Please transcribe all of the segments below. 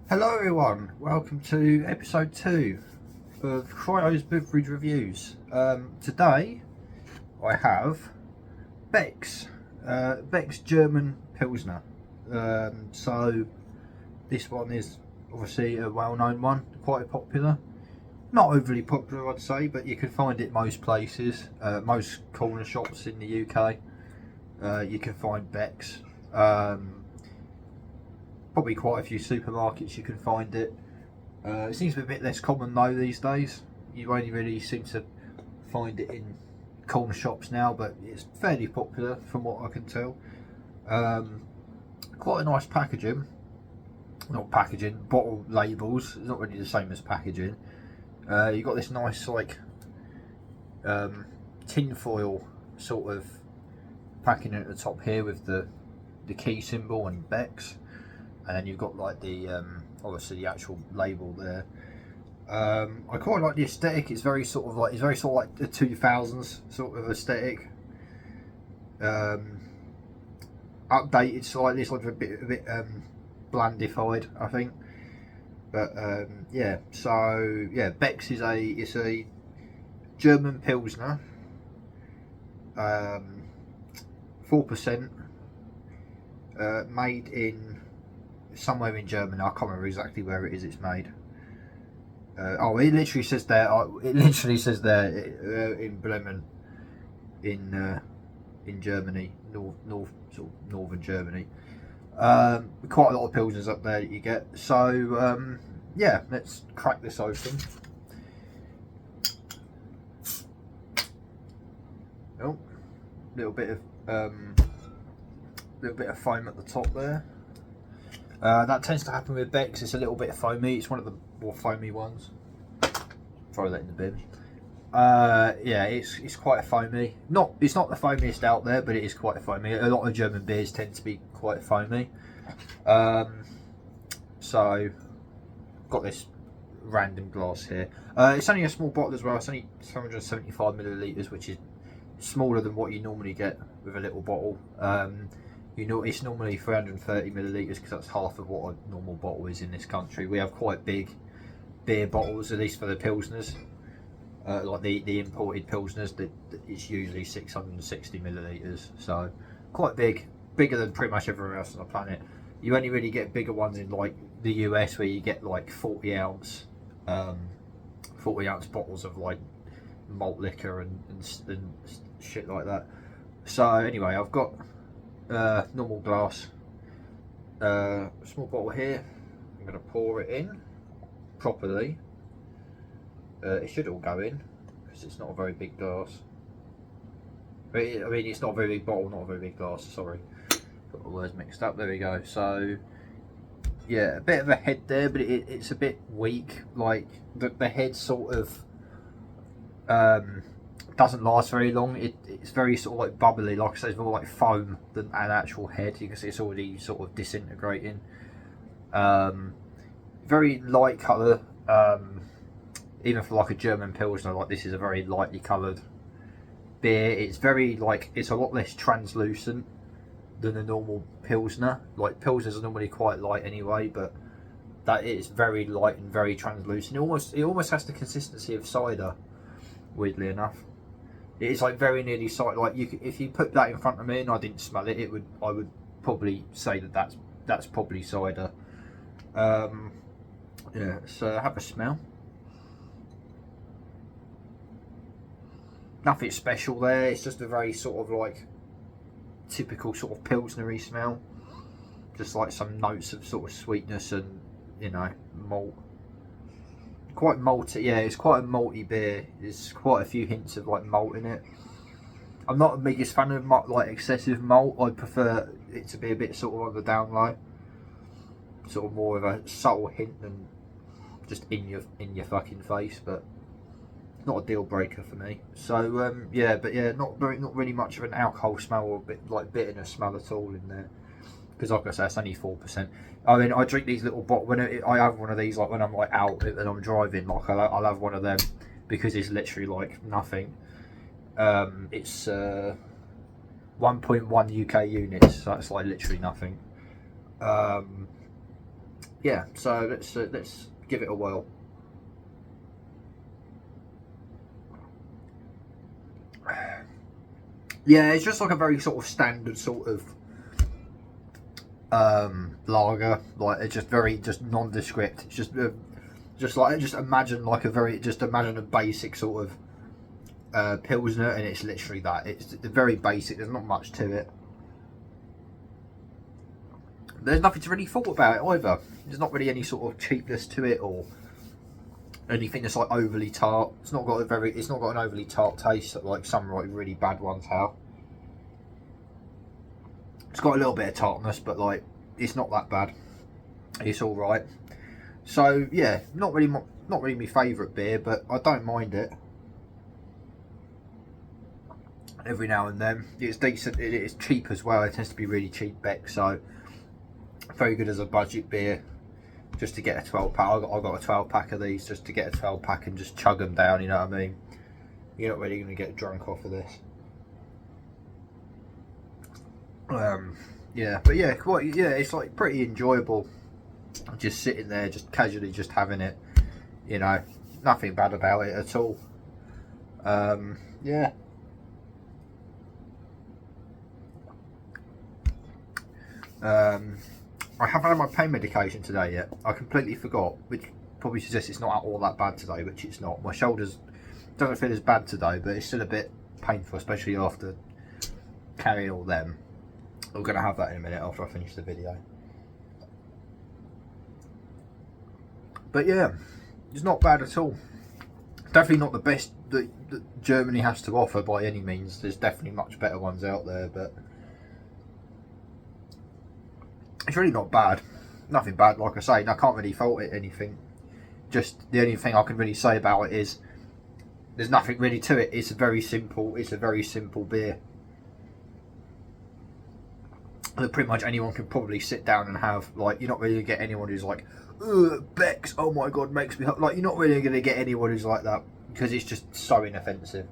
Hello everyone, welcome to episode 2 of Cryo's Beverage Reviews. Today I have Beck's German Pilsner. So this one is obviously a well-known one, quite popular. Not overly popular I'd say, but you can find it most places, most corner shops in the UK. You can find Beck's. Probably quite a few supermarkets you can find it. It seems to be a bit less common though these days. You only really seem to find it in corner shops now, but it's fairly popular from what I can tell. Quite a nice packaging. Not packaging, bottle labels. It's not really the same as packaging. You've got this nice like tin foil sort of packing at the top here with the key symbol and Beck's. And then you've got like the obviously the actual label there. I quite like the aesthetic. It's very sort of like the 2000s sort of aesthetic. Updated slightly. It's like a bit blandified, I think. But yeah. So yeah, Beck's is a German Pilsner. 4%. Made in somewhere in Germany. I can't remember exactly where it is it's made. It literally says there. In Bremen, in Germany, northern Germany. Quite a lot of pilsners up there that you get. So yeah, let's crack this open. Oh, little bit of foam at the top there. That tends to happen with Beck's. It's a little bit foamy. It's one of the more foamy ones. Throw that in the bin. Yeah, it's quite foamy. It's not the foamiest out there, but it is quite foamy. A lot of German beers tend to be quite foamy. So, got this random glass here. It's only a small bottle as well. It's only 775 millilitres, which is smaller than what you normally get with a little bottle. It's normally 330 millilitres because that's half of what a normal bottle is in this country. We have quite big beer bottles, at least for the Pilsners. Like the imported Pilsners, that it's usually 660 millilitres. So quite big, bigger than pretty much everywhere else on the planet. You only really get bigger ones in like the US, where you get like 40 ounce bottles of like malt liquor and shit like that. So anyway, I've got normal glass, small bottle here. I'm going to pour it in properly. It should all go in because it's not a very big glass. I mean, it's not a very big bottle, not a very big glass. Sorry, got the words mixed up. There we go. So yeah, a bit of a head there, but it's a bit weak. Like the head sort of doesn't last very long. It's very sort of like bubbly, like I say, it's more like foam than an actual head. You can see it's already sort of disintegrating. Very light colour, even for like a German Pilsner. Like, this is a very lightly coloured beer. It's very it's a lot less translucent than a normal Pilsner. Like, Pilsners are normally quite light anyway, but that is very light and very translucent. It almost has the consistency of cider, weirdly enough. It's like very nearly cider. Like, if you put that in front of me and I didn't smell it, I would probably say that's probably cider. Yeah. So have a smell. Nothing special there. It's just a very sort of like typical sort of Pilsner-y smell. Just like some notes of sort of sweetness and, malt. Quite malty, yeah, it's quite a malty beer. There's quite a few hints of like malt in it. I'm not the biggest fan of like excessive malt. I prefer it to be a bit sort of on the down low, sort of more of a subtle hint than just in your fucking face. But not a deal breaker for me. So yeah, but yeah, not really much of an alcohol smell or a bit like bitterness smell at all in there. Because like I say, it's only 4%. I mean, I drink these little bottles. I have one of these, like when I'm like out and I'm driving, like I'll have one of them because it's literally like nothing. It's 1.1 UK units, so it's like literally nothing. yeah, so let's give it a whirl. Yeah, it's just like a very sort of standard sort of lager. Like it's just nondescript. It's just imagine like imagine a basic sort of Pilsner, and it's literally that. It's very basic. There's not much to it. There's nothing to really thought about it either. There's not really any sort of cheapness to it or anything that's like overly tart. It's not got an overly tart taste like some like really bad ones have. It's got a little bit of tartness, but like it's not that bad. It's all right. So yeah, not really my favourite beer, but I don't mind it. Every now and then, it's decent. It is cheap as well. It tends to be really cheap, Beck. So very good as a budget beer. Just to get a 12 pack, I got a 12 pack of these just to get a 12 pack and just chug them down. You know what I mean? You're not really going to get drunk off of this. Yeah, but yeah, it's like pretty enjoyable. Just sitting there, just casually, just having it. You know, nothing bad about it at all. Yeah. I haven't had my pain medication today yet. I completely forgot, which probably suggests it's not all that bad today, which it's not. My shoulders don't feel as bad today, but it's still a bit painful, especially after carrying all them. I'm going to have that in a minute after I finish the video. But yeah, it's not bad at all. Definitely not the best that Germany has to offer by any means. There's definitely much better ones out there, but it's really not bad. Nothing bad, like I say. I can't really fault it anything. Just the only thing I can really say about it is there's nothing really to it. It's a very simple beer that pretty much anyone can probably sit down and have. Like, you're not really gonna get anyone who's like, ugh, Beck's, oh my god, makes me like. You're not really gonna get anyone who's like that because it's just so inoffensive.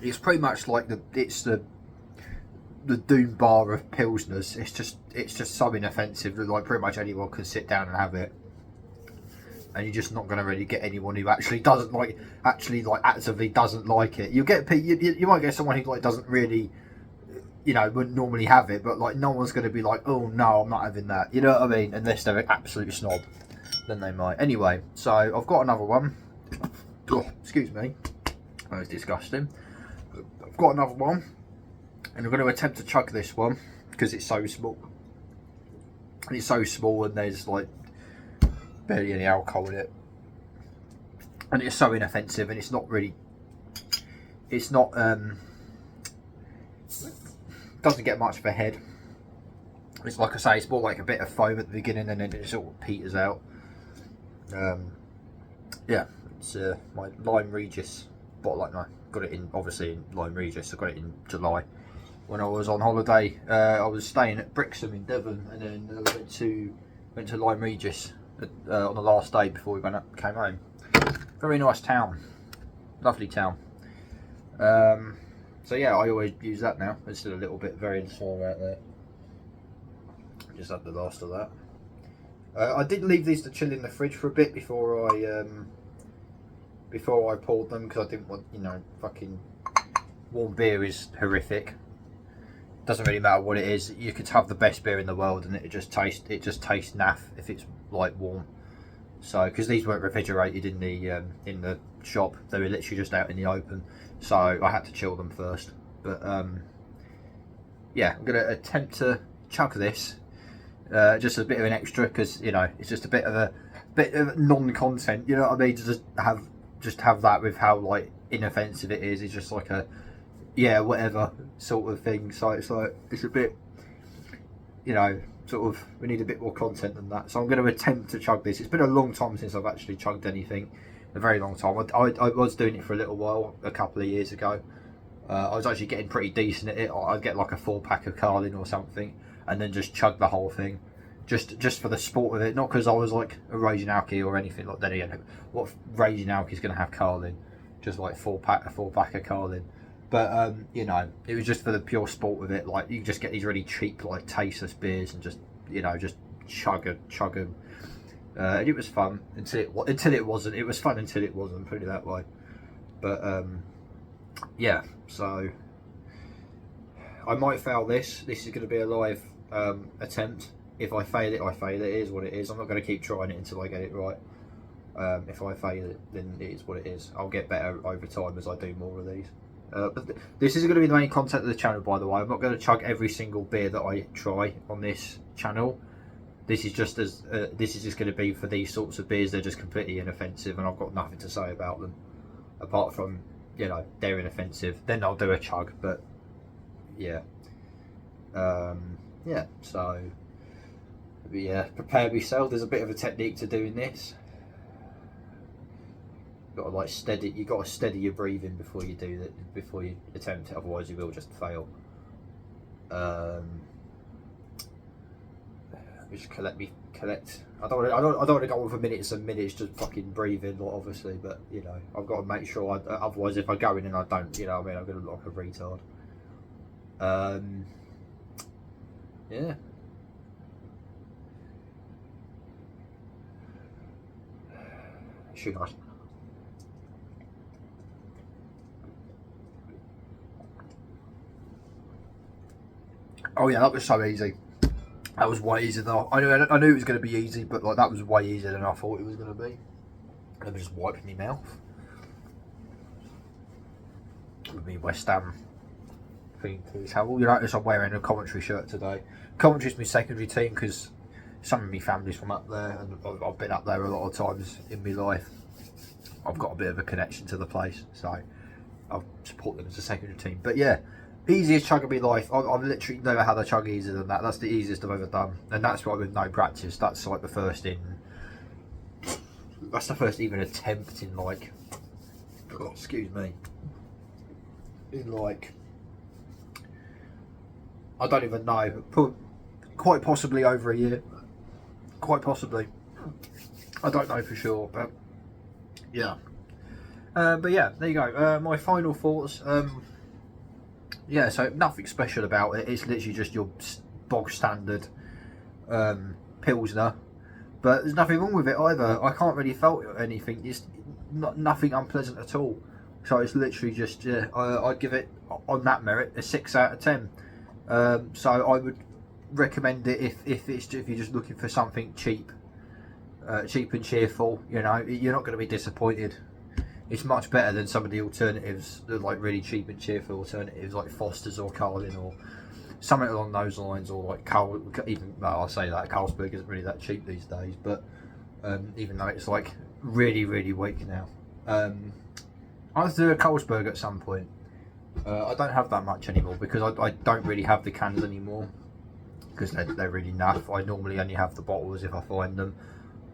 It's pretty much like the Doom bar of Pilsners. It's just so inoffensive that like pretty much anyone can sit down and have it, and you're just not going to really get anyone who actually actively doesn't like it. You might get someone who like doesn't really, wouldn't normally have it, but like no one's going to be like, oh no, I'm not having that. You know what I mean? Unless they're an absolute snob, then they might. Anyway, so I've got another one. Oh, excuse me, that was disgusting. I've got another one, and I'm going to attempt to chug this one because it's so small. And it's so small, and there's like barely any alcohol in it, and it's so inoffensive, and it's not doesn't get much of a head. It's like I say, it's more like a bit of foam at the beginning, and then it sort of peters out. Yeah, it's my Lime Regis bottle. No, got it in obviously in Lime Regis. I got it in July when I was on holiday. I was staying at Brixham in Devon, and then went to Lime Regis on the last day before we came home. Very nice town, lovely town. So yeah, I always use that now. There's still a little bit variance form out there. Just had the last of that. I did leave these to chill in the fridge for a bit before I poured them, because I didn't want, fucking warm beer is horrific. Doesn't really matter what it is. You could have the best beer in the world and it just tastes naff if it's like warm. So because these weren't refrigerated in the shop, they were literally just out in the open. So I had to chill them first. But yeah, I'm gonna attempt to chug this. Just a bit of an extra, because it's just a bit of non-content. You know what I mean? To just have that with how like inoffensive it is. It's just like a whatever sort of thing. So it's a bit, sort of, we need a bit more content than that. So I'm going to attempt to chug this. It's been a long time since I've actually chugged anything. A very long time. I was doing it for a little while, a couple of years ago. I was actually getting pretty decent at it. I'd get like a 4-pack of Carlin or something, and then just chug the whole thing, just for the sport of it. Not because I was like a raging alky or anything like that. What raging alky is going to have Carlin? Just like a 4-pack of Carlin. But you know, it was just for the pure sport of it. Like you just get these really cheap, like tasteless beers, and just just chug them. And it was fun until it wasn't. It was fun until it wasn't. Put it that way. But yeah, so I might fail this. This is going to be a live attempt. If I fail it, I fail it. It is what it is. I'm not going to keep trying it until I get it right. If I fail it, then it is what it is. I'll get better over time as I do more of these. But this is going to be the main content of the channel, by the way. I'm not going to chug every single beer that I try on this channel. This is just going to be for these sorts of beers. They're just completely inoffensive, and I've got nothing to say about them apart from they're inoffensive. Then I'll do a chug, but yeah, yeah. So yeah, prepare yourself. There's a bit of a technique to doing this. Got to like steady. You got to steady your breathing before you do that. Before you attempt it, otherwise you will just fail. Just collect. I don't want to go on for minutes and minutes just fucking breathing, obviously. But I've got to make sure. Otherwise, if I go in and I don't, I'm going to look like a retard. Yeah. Should I? Oh yeah, that was so easy. That was way easier than I knew it was going to be easy, but like that was way easier than I thought it was going to be. Let me just wipe my mouth. With me West Ham thing, please. How will you notice I'm wearing a Coventry shirt today? Coventry's my secondary team because some of my family's from up there, and I've been up there a lot of times in my life. I've got a bit of a connection to the place, so I'll support them as a secondary team. But yeah. Easiest chug of my life. I've literally never had a chug easier than that. That's the easiest I've ever done, and that's why with no practice. That's like the first even attempt in like, excuse me, in like, I don't even know, quite possibly over a year, quite possibly. I don't know for sure, but yeah. But yeah, there you go. My final thoughts. Yeah, so nothing special about it. It's literally just your bog standard Pilsner. But there's nothing wrong with it either. I can't really felt anything. It's nothing unpleasant at all. So it's literally just, yeah, I'd give it, on that merit, a 6 out of 10. So I would recommend it if you're just looking for something cheap. Cheap and cheerful, you're not going to be disappointed. It's much better than some of the alternatives, the like really cheap and cheerful alternatives like Foster's or Carlin or something along those lines, or like I'll say that Carlsberg isn't really that cheap these days, but even though it's like really weak now. I'll have to do a Carlsberg at some point. I don't have that much anymore because I don't really have the cans anymore because they're really naff. I normally only have the bottles if I find them.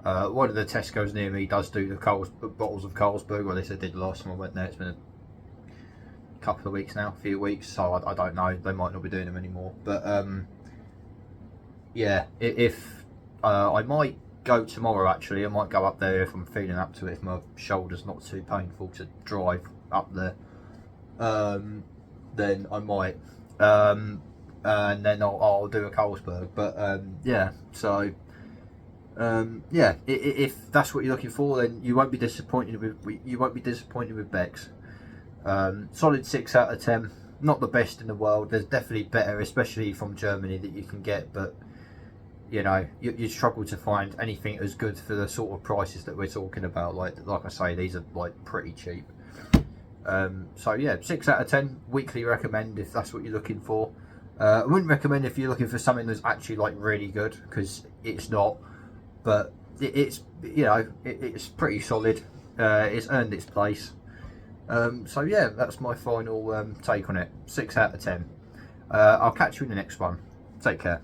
One of the Tesco's near me does do the bottles of Carlsberg, or at least they did last time I went there. It's been a couple of weeks now, a few weeks, so I don't know. They might not be doing them anymore. But yeah, if I might go tomorrow actually. I might go up there if I'm feeling up to it, if my shoulder's not too painful to drive up there. Then I might. And then I'll do a Carlsberg. But yeah, so. Yeah, if that's what you're looking for, then you won't be disappointed with Beck's. Solid 6 out of 10. Not the best in the world. There's definitely better, especially from Germany, that you can get. But you struggle to find anything as good for the sort of prices that we're talking about. Like I say, these are like pretty cheap. So yeah, 6 out of 10. Weekly recommend if that's what you're looking for. I wouldn't recommend if you're looking for something that's actually like really good, because it's not. But it's it's pretty solid. It's earned its place. So yeah, that's my final take on it. 6 out of 10. I'll catch you in the next one. Take care.